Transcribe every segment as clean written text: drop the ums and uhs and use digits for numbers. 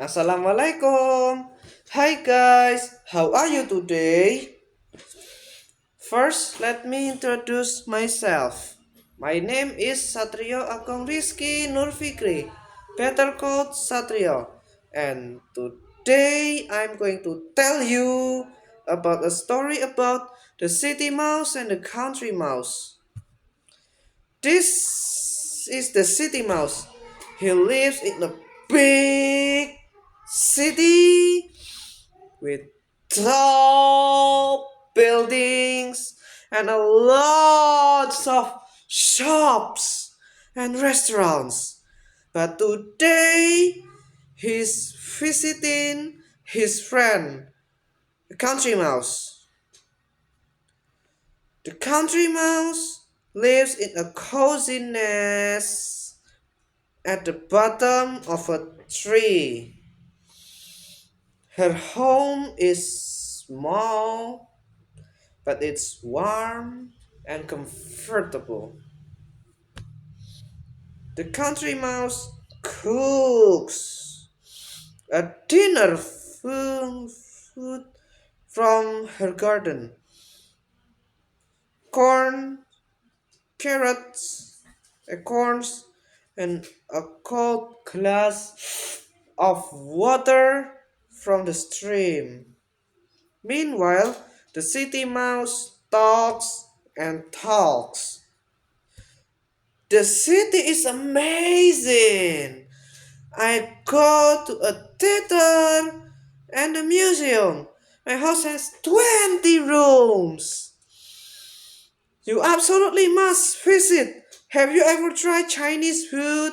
Assalamualaikum. Hi guys, how are you today? First, let me introduce myself. My name is Satrio Agung Rizqi Fikri, better called Satrio. And today I'm going to tell you about a story about the city mouse and the country mouse. This is the city mouse. He lives in a big city with tall buildings and a lots of shops and restaurants. But today he's visiting his friend, the country mouse. The country mouse lives in a cozy nest at the bottom of a tree. Her home is small, but it's warm and comfortable. The country mouse cooks a dinner food from her garden. Corn, carrots, acorns, and a cold glass of water from the stream. Meanwhile, the city mouse talks and talks. The city is amazing. I go to a theater and a museum. My house has 20 rooms. You absolutely must visit. Have you ever tried Chinese food?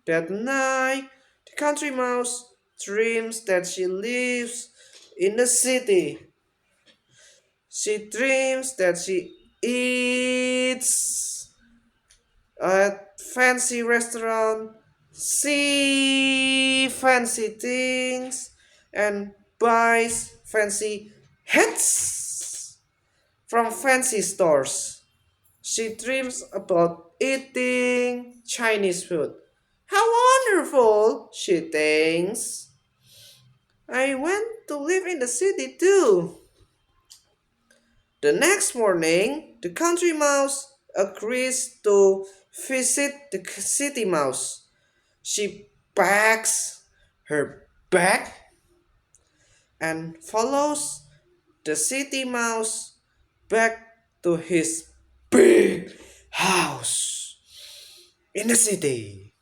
That night, the country mouse dreams that she lives in the city. She dreams that she eats at fancy restaurant, see fancy things, and buys fancy hats from fancy stores. She dreams about eating Chinese food. How wonderful, she thinks. I want to live in the city too. The next morning, the country mouse agrees to visit the city mouse. She packs her bag and follows the city mouse back to his big house in the city.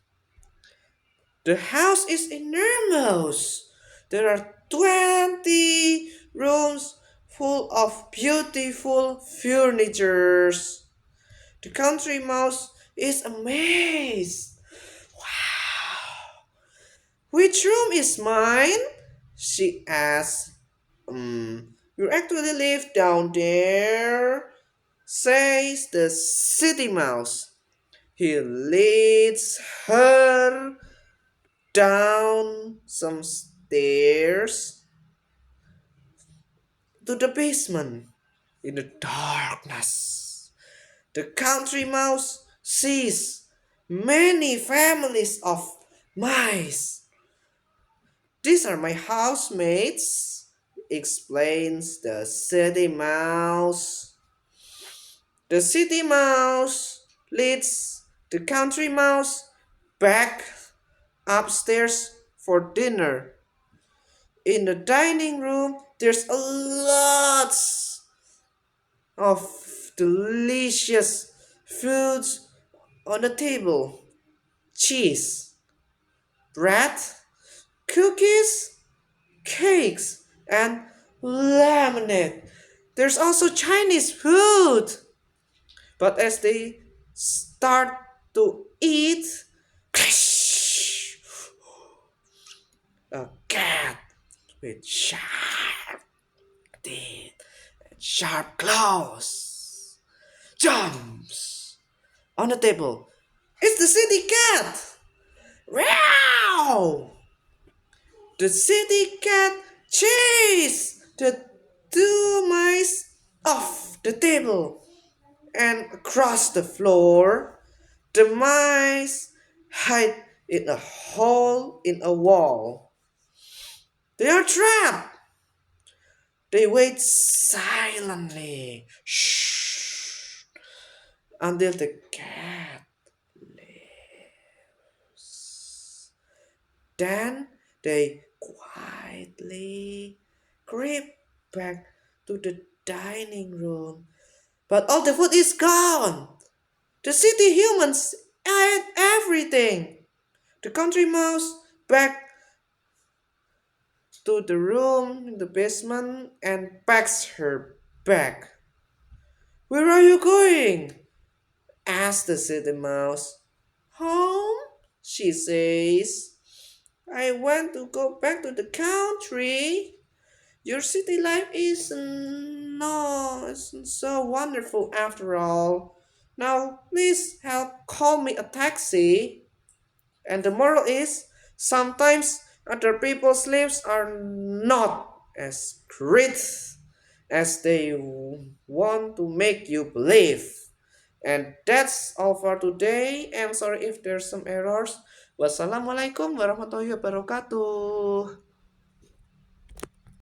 The house is enormous. There are 20 rooms full of beautiful furnitures. The country mouse is amazed. Wow! Which room is mine? She asks. You actually live down there, says the city mouse. He leads her down some stairs to the basement. In the darkness, the country mouse sees many families of mice. These are my housemates, explains the city mouse. The city mouse leads the country mouse back upstairs for dinner. In the dining room, there's a lots of delicious foods on the table. Cheese, bread, cookies, cakes, and lemonade. There's also Chinese food. But as they start to eat, a cat with sharp teeth and sharp claws jumps on the table. It's the city cat! Meow! The city cat chased the two mice off the table and across the floor. The mice hide in a hole in a wall. They are trapped. They wait silently until the cat leaves. Then they quietly creep back to the dining room. But all the food is gone. The city humans ate everything. The country mouse back to the room in the basement and packs her bag. Where are you going? Asked the city mouse. Home, she says. I want to go back to the country. Your city life isn't so wonderful after all. Now, please help call me a taxi. And the moral is sometimes other people's lives are not as great as they want to make you believe. And that's all for today. I'm sorry if there's some errors. Wassalamualaikum warahmatullahi wabarakatuh.